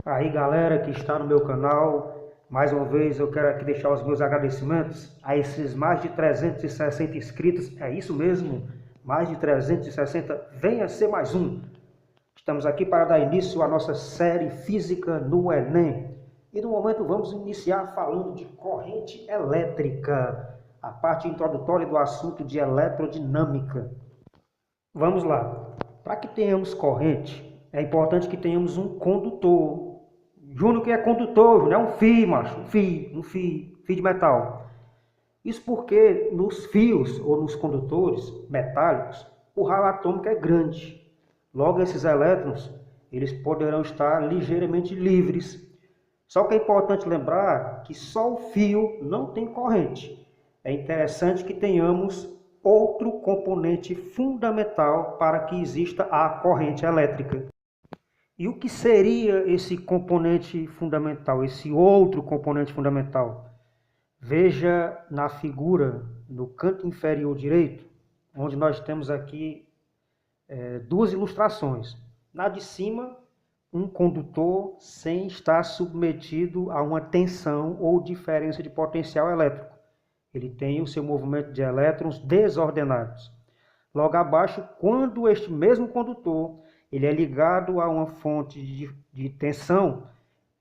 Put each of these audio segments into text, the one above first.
Aí galera que está no meu canal, mais uma vez eu quero aqui deixar os meus agradecimentos a esses mais de 360 inscritos, é isso mesmo, mais de 360, venha ser mais um. Estamos aqui para dar início à nossa série Física no Enem. E no momento vamos iniciar falando de corrente elétrica, a parte introdutória do assunto de eletrodinâmica. Vamos lá. Para que tenhamos corrente, é importante que tenhamos um condutor. Júnior que é condutor, Júnior, é um fio, macho, um fio de metal. Isso porque nos fios ou nos condutores metálicos, o raio atômico é grande. Logo, esses elétrons, eles poderão estar ligeiramente livres. Só que é importante lembrar que só o fio não tem corrente. É interessante que tenhamos outro componente fundamental para que exista a corrente elétrica. E o que seria esse componente fundamental, esse outro componente fundamental? Veja na figura, no canto inferior direito, onde nós temos aqui duas ilustrações. Na de cima, um condutor sem estar submetido a uma tensão ou diferença de potencial elétrico. Ele tem o seu movimento de elétrons desordenados. Logo abaixo, quando este mesmo condutor ele é ligado a uma fonte de tensão,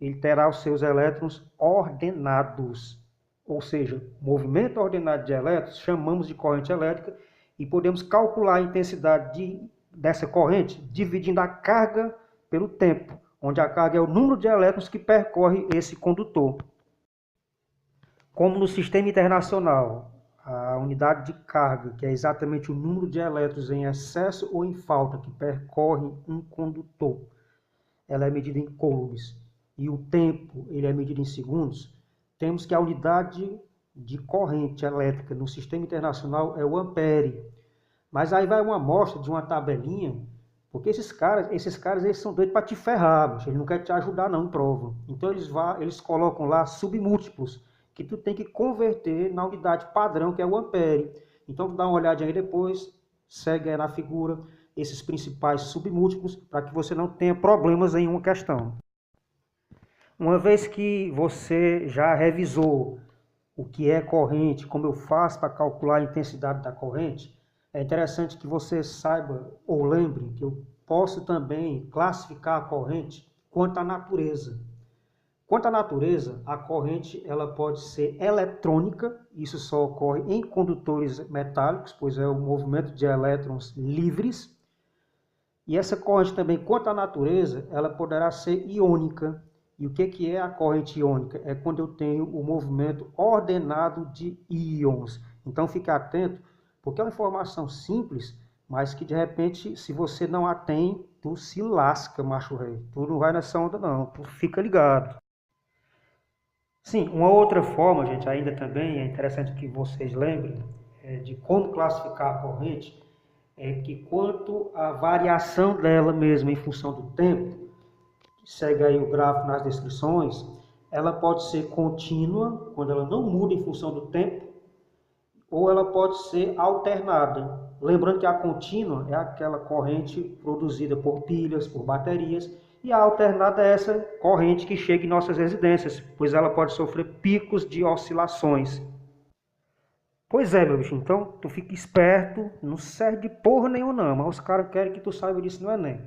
ele terá os seus elétrons ordenados. Ou seja, movimento ordenado de elétrons chamamos de corrente elétrica e podemos calcular a intensidade dessa corrente dividindo a carga pelo tempo, onde a carga é o número de elétrons que percorre esse condutor. Como no sistema internacional, a unidade de carga, que é exatamente o número de elétrons em excesso ou em falta que percorre um condutor, ela é medida em coulombs e o tempo ele é medido em segundos, temos que a unidade de corrente elétrica no sistema internacional é o ampere. Mas aí vai uma amostra de uma tabelinha, porque esses caras eles são doidos para te ferrar, mas eles não querem te ajudar não em prova. Então eles colocam lá submúltiplos, que tu tem que converter na unidade padrão, que é o ampere. Então tu dá uma olhadinha aí depois, segue aí na figura esses principais submúltiplos, para que você não tenha problemas em uma questão. Uma vez que você já revisou o que é corrente, como eu faço para calcular a intensidade da corrente, é interessante que você saiba ou lembre que eu posso também classificar a corrente quanto à natureza. Quanto à natureza, a corrente ela pode ser eletrônica, isso só ocorre em condutores metálicos, pois é o movimento de elétrons livres. E essa corrente também, quanto à natureza, ela poderá ser iônica. E o que é a corrente iônica? É quando eu tenho o movimento ordenado de íons. Então fique atento, porque é uma informação simples, mas que de repente, se você não a tem, tu se lasca, macho rei. Tu não vai nessa onda não, tu fica ligado. Sim, uma outra forma, gente, ainda também é interessante que vocês lembrem de como classificar a corrente, é que quanto à variação dela mesmo em função do tempo, segue aí o gráfico nas descrições, ela pode ser contínua, quando ela não muda em função do tempo, ou ela pode ser alternada. Lembrando que a contínua é aquela corrente produzida por pilhas, por baterias, e a alternada é essa corrente que chega em nossas residências, pois ela pode sofrer picos de oscilações. Pois é, meu bicho, então tu fica esperto, não serve de porra nenhuma não, mas os caras querem que tu saiba disso no Enem.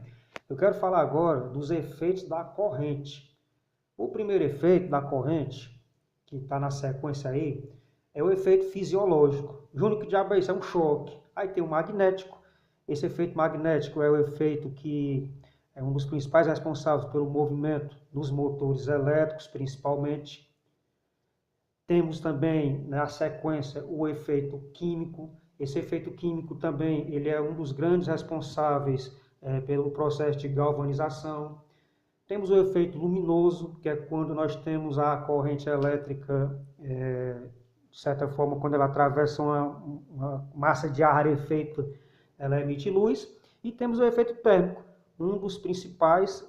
Eu quero falar agora dos efeitos da corrente. O primeiro efeito da corrente, que está na sequência aí, é o efeito fisiológico. Júnior, que diabo é isso? É um choque. Aí tem o magnético. Esse efeito magnético é o efeito que é um dos principais responsáveis pelo movimento dos motores elétricos, principalmente. Temos também, na sequência, o efeito químico. Esse efeito químico também ele é um dos grandes responsáveis pelo processo de galvanização. Temos o efeito luminoso, que é quando nós temos a corrente elétrica, de certa forma, quando ela atravessa uma massa de ar rarefeito, ela emite luz. E temos o efeito térmico, um dos principais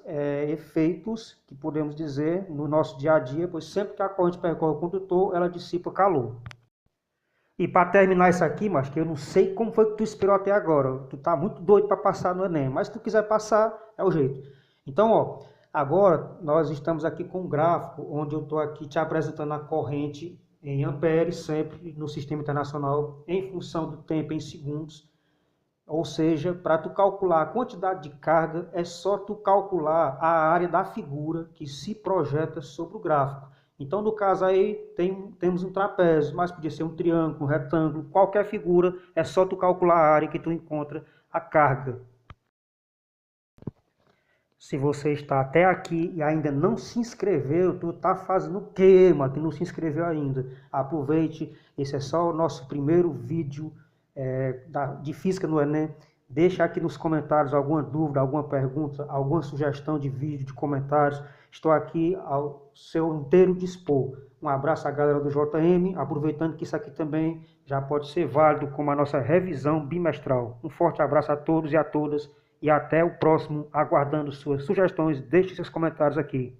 efeitos que podemos dizer no nosso dia a dia, pois sempre que a corrente percorre o condutor, ela dissipa calor. E para terminar isso aqui, mas que eu não sei como foi que tu esperou até agora, tu tá muito doido para passar no Enem, mas se tu quiser passar, é o jeito. Então, ó, Agora, nós estamos aqui com um gráfico, onde eu estou aqui te apresentando a corrente em amperes, sempre no Sistema Internacional, em função do tempo em segundos. Ou seja, para tu calcular a quantidade de carga, é só tu calcular a área da figura que se projeta sobre o gráfico. Então, no caso aí, temos um trapézio, mas podia ser um triângulo, um retângulo, qualquer figura, é só tu calcular a área que tu encontra a carga. Se você está até aqui e ainda não se inscreveu, tu está fazendo o quê, mano? Que não se inscreveu ainda. Aproveite, esse é só o nosso primeiro vídeo de Física no Enem. Deixa aqui nos comentários alguma dúvida, alguma pergunta, alguma sugestão de vídeo, de comentários. Estou aqui ao seu inteiro dispor. Um abraço à galera do JM, aproveitando que isso aqui também já pode ser válido como a nossa revisão bimestral. Um forte abraço a todos e a todas. E até o próximo, aguardando suas sugestões, deixe seus comentários aqui.